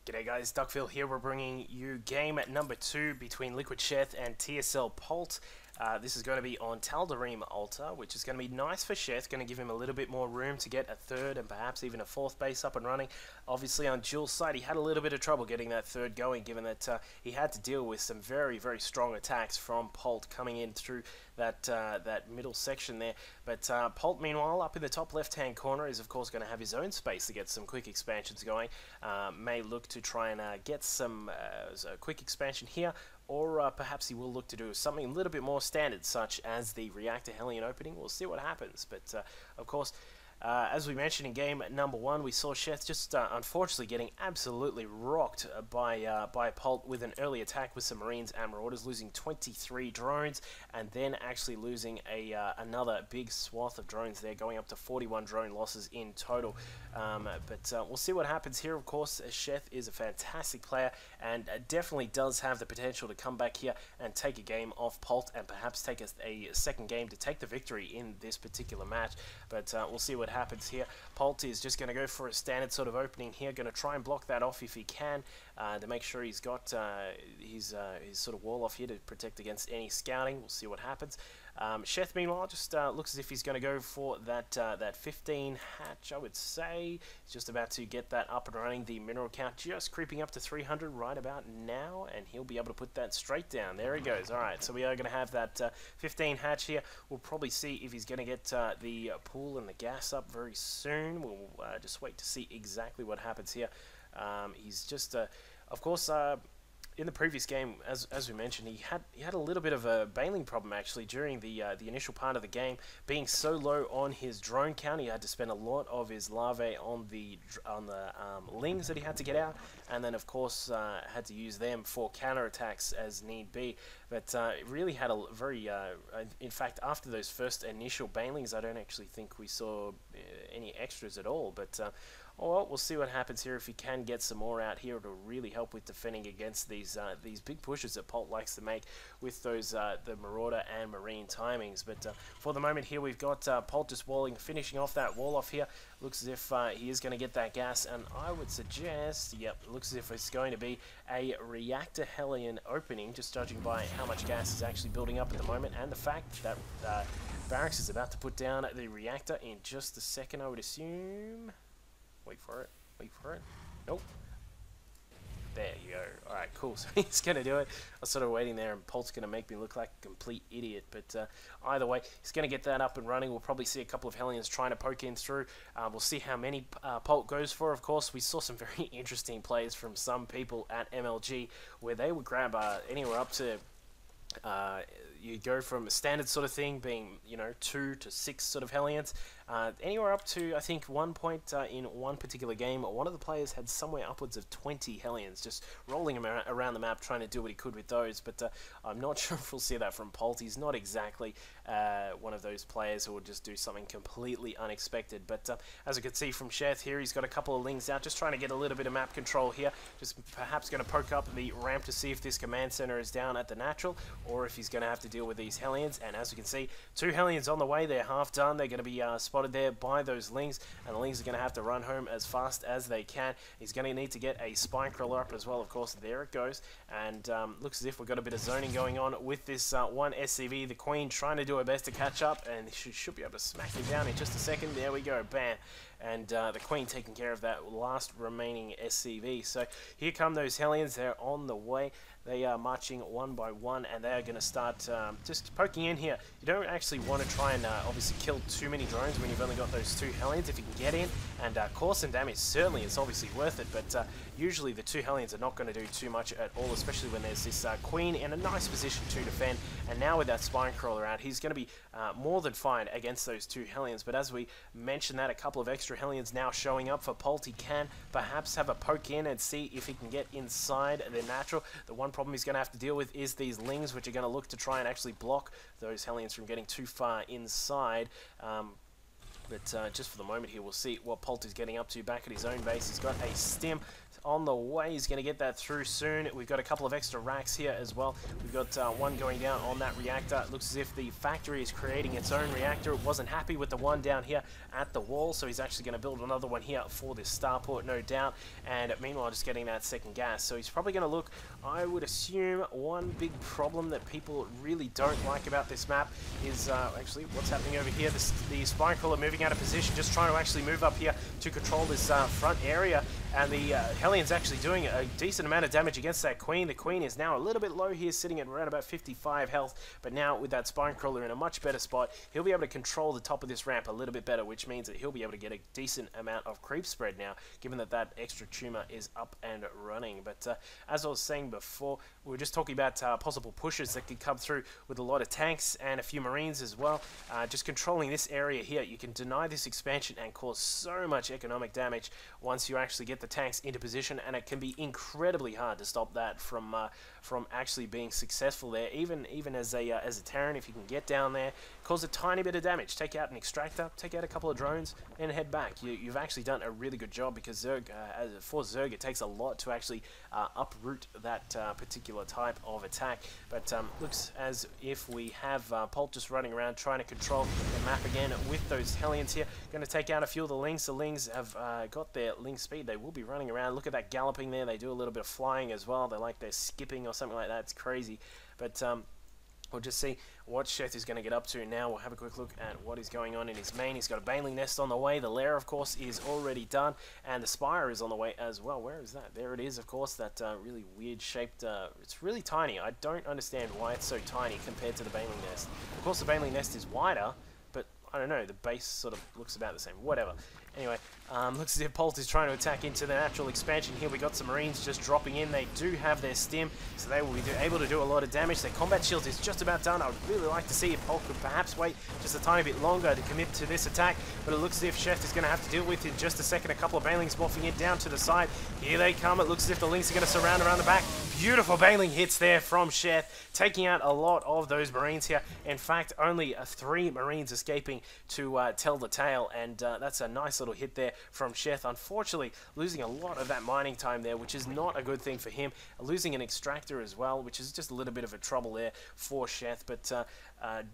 G'day guys, Duckville here. We're bringing you game number 2 between Liquid Sheth and TSL Polt. This is going to be on Tal'Darim Altar, which is going to be nice for Sheth, going to give him a little bit more room to get a third and perhaps even a fourth base up and running. Obviously on Jules' side he had a little bit of trouble getting that third going, given that he had to deal with some very strong attacks from Polt coming in through that middle section there. But Polt, meanwhile, up in the top left hand corner is of course going to have his own space to get some quick expansions going. May look to try and get some quick expansion here, or perhaps he will look to do something a little bit more standard, such as the Reactor Hellion opening. We'll see what happens, but of course, as we mentioned in game number 1, we saw Sheth just unfortunately getting absolutely rocked by Polt with an early attack with some Marines and Marauders, losing 23 drones, and then actually losing another big swath of drones there, going up to 41 drone losses in total. But we'll see what happens here. Of course, Sheth is a fantastic player and definitely does have the potential to come back here and take a game off Polt, and perhaps take a second game to take the victory in this particular match. But we'll see what happens here. Polt is just going to go for a standard sort of opening here, going to try and block that off if he can, to make sure he's got his sort of wall off here to protect against any scouting. We'll see what happens. Sheth, meanwhile, just looks as if he's going to go for that 15 hatch, I would say. He's just about to get that up and running. The mineral count just creeping up to 300 right about now, and he'll be able to put that straight down. There he goes. Alright, so we are going to have that 15 hatch here. We'll probably see if he's going to get the pool and the gas up very soon. We'll just wait to see exactly what happens here. He's just, of course, in the previous game, as we mentioned, he had a little bit of a bailing problem actually during the initial part of the game. Being so low on his drone count, he had to spend a lot of his larvae on the lings that he had to get out, and then of course had to use them for counterattacks as need be. But it really had a very, in fact, after those first initial bailings, I don't actually think we saw any extras at all. But oh well, we'll see what happens here. If he can get some more out here, it'll really help with defending against these big pushes that Polt likes to make with those the Marauder and Marine timings. But for the moment here, we've got Polt just finishing off that wall off here. Looks as if he is going to get that gas, and I would suggest, yep, looks as if it's going to be a Reactor Hellion opening, just judging by how much gas is actually building up at the moment, and the fact that Barracks is about to put down the reactor in just a second, I would assume. Wait for it. Wait for it. Nope. There you go. Alright, cool. So he's going to do it. I was sort of waiting there, and Polt's going to make me look like a complete idiot. But either way, he's going to get that up and running. We'll probably see a couple of Hellions trying to poke in through. We'll see how many Polt goes for. Of course, we saw some very interesting plays from some people at MLG, where they would grab anywhere up to... you go from a standard sort of thing being, 2 to 6 sort of Hellions, anywhere up to, I think, one point in one particular game, one of the players had somewhere upwards of 20 Hellions, just rolling them around the map, trying to do what he could with those. But I'm not sure if we'll see that from Polt. He's not exactly one of those players who will just do something completely unexpected. But as you can see from Sheth here, he's got a couple of lings out, just trying to get a little bit of map control here, just perhaps going to poke up the ramp to see if this command center is down at the natural, or if he's going to have to deal with these Hellions. And as you can see, 2 Hellions on the way. They're half done. They're going to be spotted there by those lings, and the lings are going to have to run home as fast as they can. He's going to need to get a spine crawler up as well, of course. There it goes, and looks as if we've got a bit of zoning going on with this one SCV. The Queen trying to do her best to catch up, and she should be able to smack him down in just a second. There we go, bam. And the Queen taking care of that last remaining SCV. So here come those Hellions. They're on the way. They are marching one by one, and they are going to start just poking in here. You don't actually want to try and obviously kill too many drones when you've only got those 2 Hellions. If you can get in and cause some damage, certainly it's obviously worth it, but usually the 2 Hellions are not going to do too much at all, especially when there's this Queen in a nice position to defend. And now with that spine crawler out, he's going to be more than fine against those 2 Hellions. But as we mentioned that, a couple of extra Hellions now showing up for Polt. He can perhaps have a poke in and see if he can get inside the natural. The one problem he's going to have to deal with is these lings, which are going to look to try and actually block those Hellions from getting too far inside. But just for the moment here, we'll see what Polt is getting up to back at his own base. He's got a stim, on the way. He's going to get that through soon. We've got a couple of extra racks here as well. We've got one going down on that reactor. It looks as if the factory is creating its own reactor. It wasn't happy with the one down here at the wall, so he's actually going to build another one here for this starport, no doubt. And meanwhile, just getting that second gas. So he's probably going to look, I would assume, one big problem that people really don't like about this map is actually what's happening over here. The spine crawler moving out of position, just trying to actually move up here to control this front area. And the Hellions actually doing a decent amount of damage against that Queen. The Queen is now a little bit low here, sitting at around about 55 health. But now with that spine crawler in a much better spot, he'll be able to control the top of this ramp a little bit better, which means that he'll be able to get a decent amount of creep spread now, given that that extra tumor is up and running. But as I was saying before, we were just talking about possible pushes that could come through with a lot of tanks and a few Marines as well. Just controlling this area here, you can deny this expansion and cause so much economic damage once you actually get the tanks into position, and it can be incredibly hard to stop that from actually being successful there. Even as a Terran, if you can get down there, cause a tiny bit of damage, take out an extractor, take out a couple of drones, and head back. You've actually done a really good job, because for Zerg it takes a lot to actually uproot that particular type of attack. But looks as if we have Polt just running around trying to control the map again with those Hellions here. Going to take out a few of the Lings. The Lings have got their Ling speed. They will be running around. Look at that galloping there. They do a little bit of flying as well. They like their skipping or something like that. It's crazy. But we'll just see what Sheth is going to get up to now. We'll have a quick look at what is going on in his main. He's got a Baneling Nest on the way. The Lair, of course, is already done. And the Spire is on the way as well. Where is that? There it is, of course. That really weird shaped... it's really tiny. I don't understand why it's so tiny compared to the Baneling Nest. Of course, the Baneling Nest is wider, but I don't know. The base sort of looks about the same. Whatever. Anyway, looks as if Polt is trying to attack into the natural expansion here. We got some Marines just dropping in. They do have their stim, so they will be able to do a lot of damage. Their combat shield is just about done. I would really like to see if Polt could perhaps wait just a tiny bit longer to commit to this attack, but it looks as if Sheth is going to have to deal with in just a second. A couple of Banelings morphing it down to the side. Here they come. It looks as if the Lynx are going to surround around the back. Beautiful Baneling hits there from Sheth, taking out a lot of those Marines here. In fact, only 3 Marines escaping to tell the tale, and that's a nice little hit there from Sheth. Unfortunately, losing a lot of that mining time there, which is not a good thing for him. Losing an extractor as well, which is just a little bit of a trouble there for Sheth, but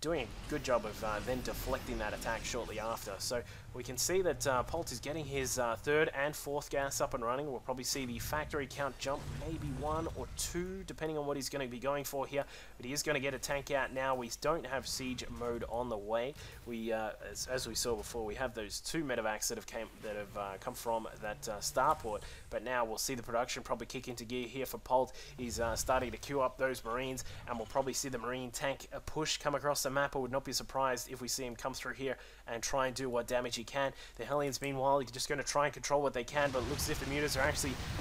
doing a good job of then deflecting that attack shortly after. So we can see that Polt is getting his 3rd and 4th gas up and running. We'll probably see the factory count jump, maybe 1 or 2, depending on what he's going to be going for here. But he is going to get a tank out now. We don't have siege mode on the way. We, as we saw before, we have those 2 medevacs that have come from that starport. But now we'll see the production probably kick into gear here for Polt. He's starting to queue up those Marines, and we'll probably see the Marine tank push come across the map. I would not be surprised if we see him come through here and try and do what damage he can. The Hellions, meanwhile, are just going to try and control what they can, but it looks as if the Mutas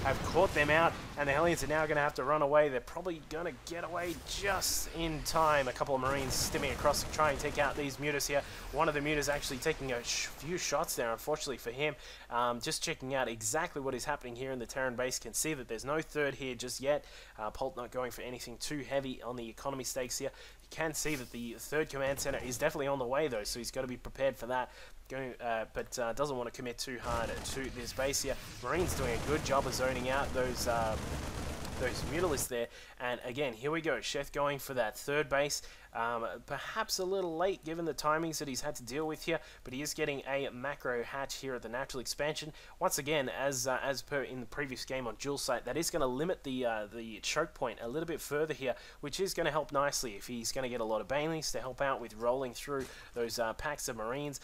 have caught them out, and the Hellions are now going to have to run away. They're probably going to get away just in time. A couple of Marines stimming across to try and take out these Mutas here. One of the Mutas actually taking a few shots there, unfortunately for him. Just checking out exactly what is happening here in the Terran base. Can see that there's no 3rd here just yet. Polt not going for anything too heavy on the economy stakes here. You can see that the 3rd command center is definitely on the way though, so he's got to be prepared for that. But doesn't want to commit too hard to this base here. Marines doing a good job of zoning out those Mutalisks there. And again, here we go. Sheth going for that 3rd base. Perhaps a little late given the timings that he's had to deal with here, but he is getting a macro hatch here at the natural expansion. Once again, as per in the previous game on Dual Site, that is going to limit the choke point a little bit further here, which is going to help nicely if he's going to get a lot of Banelings to help out with rolling through those packs of Marines.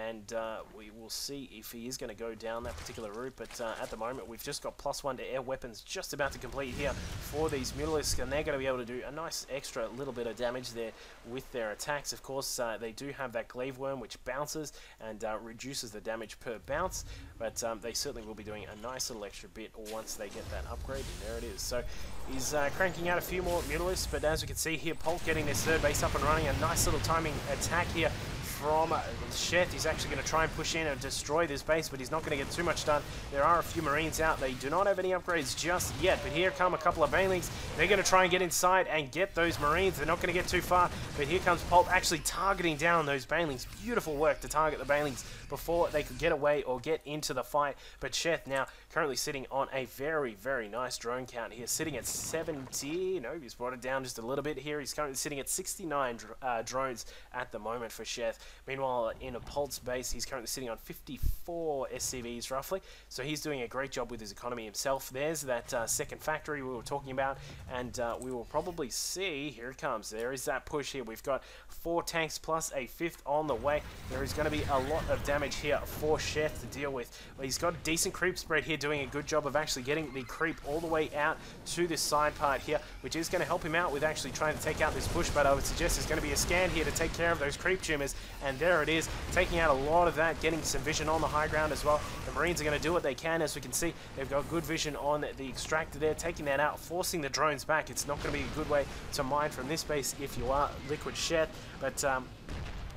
And we will see if he is going to go down that particular route, but at the moment we've just got +1 to air weapons just about to complete here for these Mutalisks, and they're going to be able to do a nice extra little bit of damage there with their attacks. Of course, they do have that Glaive Worm which bounces and reduces the damage per bounce, but they certainly will be doing a nice little extra bit once they get that upgrade, and there it is. So he's cranking out a few more Mutalisks, but as we can see here, Polt getting this 3rd base up and running. A nice little timing attack here from Sheth. He's actually going to try and push in and destroy this base, but he's not going to get too much done. There are a few Marines out. They do not have any upgrades just yet, but here come a couple of Banelings. They're going to try and get inside and get those Marines. They're not going to get too far, but here comes Pulp actually targeting down those Banelings. Beautiful work to target the Banelings before they could get away or get into the fight. But Sheth now currently sitting on a very, very nice drone count here, sitting at 70. No, he's brought it down just a little bit here. He's currently sitting at 69 drones at the moment for Sheth. Meanwhile, in a Pulse base, he's currently sitting on 54 SCVs roughly. So he's doing a great job with his economy himself. There's that second factory we were talking about, and we will probably see, here it comes, there is that push here. We've got 4 tanks plus a 5th on the way. There is going to be a lot of damage here for Sheth to deal with. But he's got a decent creep spread here, doing a good job of actually getting the creep all the way out to this side part here, which is going to help him out with actually trying to take out this push. But I would suggest there's going to be a scan here to take care of those creep tumors, and there it is, taking out a lot of that, getting some vision on the high ground as well. The Marines are going to do what they can. As we can see, they've got good vision on the extractor there, taking that out, forcing the drones back. It's not going to be a good way to mine from this base if you are Liquid Sheth, but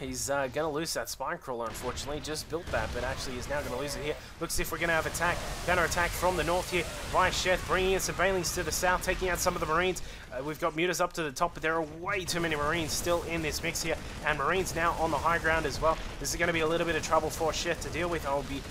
he's going to lose that spine crawler, unfortunately. Just built that, but actually is now going to lose it here. Looks as if we're going to have attack, counter-attack from the north here by Sheth, bringing in some Banelings to the south, taking out some of the Marines. We've got Mutas up to the top, but there are way too many Marines still in this mix here, and Marines now on the high ground as well. This is going to be a little bit of trouble for Sheth to deal with. I'll be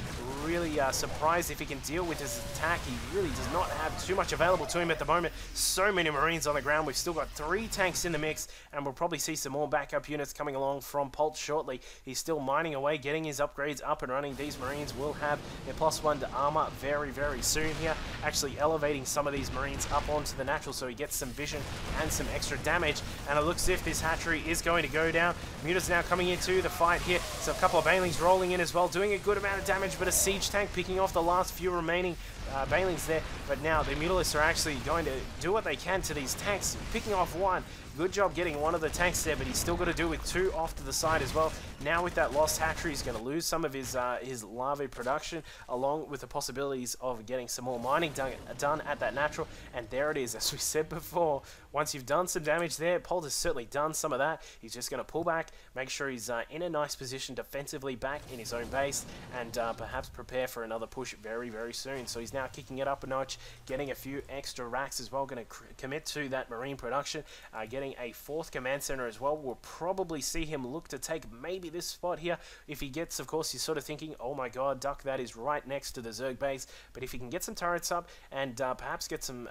really surprised if he can deal with his attack. He really does not have too much available to him at the moment. So many Marines on the ground. We've still got 3 tanks in the mix, and we'll probably see some more backup units coming along from Pulse shortly. He's still mining away, getting his upgrades up and running. These Marines will have their +1 to armor very, very soon here. Actually elevating some of these Marines up onto the natural so he gets some vision and some extra damage. And it looks as if this hatchery is going to go down. Muta's now coming into the fight here. So a couple of Banelings rolling in as well, doing a good amount of damage, but a siege tank picking off the last few remaining Banelings there. But now the Mutalists are actually going to do what they can to these tanks, picking off one. Good job getting one of the tanks there, but he's still got to do with 2 off to the side as well. Now with that lost hatchery, he's going to lose some of his larvae production, along with the possibilities of getting some more mining done at that natural. And there it is, as we said before. Once you've done some damage there, Pult has certainly done some of that. He's just going to pull back, make sure he's in a nice position defensively back in his own base, and perhaps prepare for another push very, very soon. So he's now kicking it up a notch, getting a few extra racks as well, going to commit to that marine production, getting a 4th command center as well. We'll probably see him look to take maybe this spot here. If he gets, of course, he's sort of thinking, oh my god, Duck, that is right next to the Zerg base. But if he can get some turrets up and perhaps get some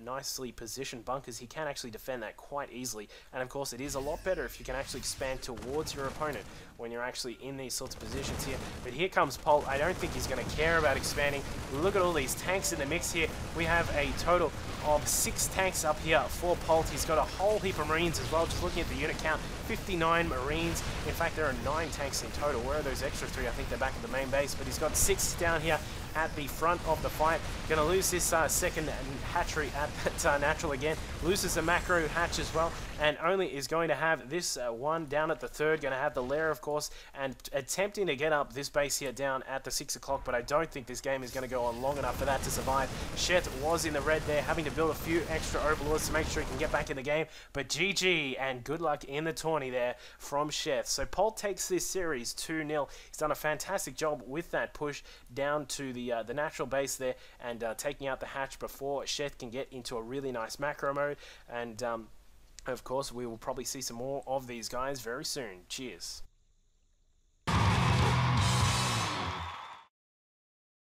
nicely positioned bunkers, he can actually defend that quite easily. And of course, it is a lot better if you can actually expand towards your opponent when you're actually in these sorts of positions here. But here comes Pult. I don't think he's going to care about expanding. Look at all these tanks in the mix here. We have a total of 6 tanks up here for Pult. He's got a whole heap of Marines as well. Just looking at the unit count, 59 Marines. In fact, there are 9 tanks in total. Where are those extra 3? I think they're back at the main base, but he's got 6 down here at the front of the fight. Going to lose this second hatchery at that natural again. Loses the macro hatch as well, and only is going to have this one down at the 3rd. Going to have the lair, of course, and attempting to get up this base here down at the 6 o'clock, but I don't think this game is going to go on long enough for that to survive. Sheth was in the red there, having to build a few extra overlords to make sure he can get back in the game, but GG, and good luck in the tourney there from Sheth. So Pult takes this series 2-0. He's done a fantastic job with that push down to the natural base there, and taking out the hatch before Sheth can get into a really nice macro mode. And of course, we will probably see some more of these guys very soon. Cheers.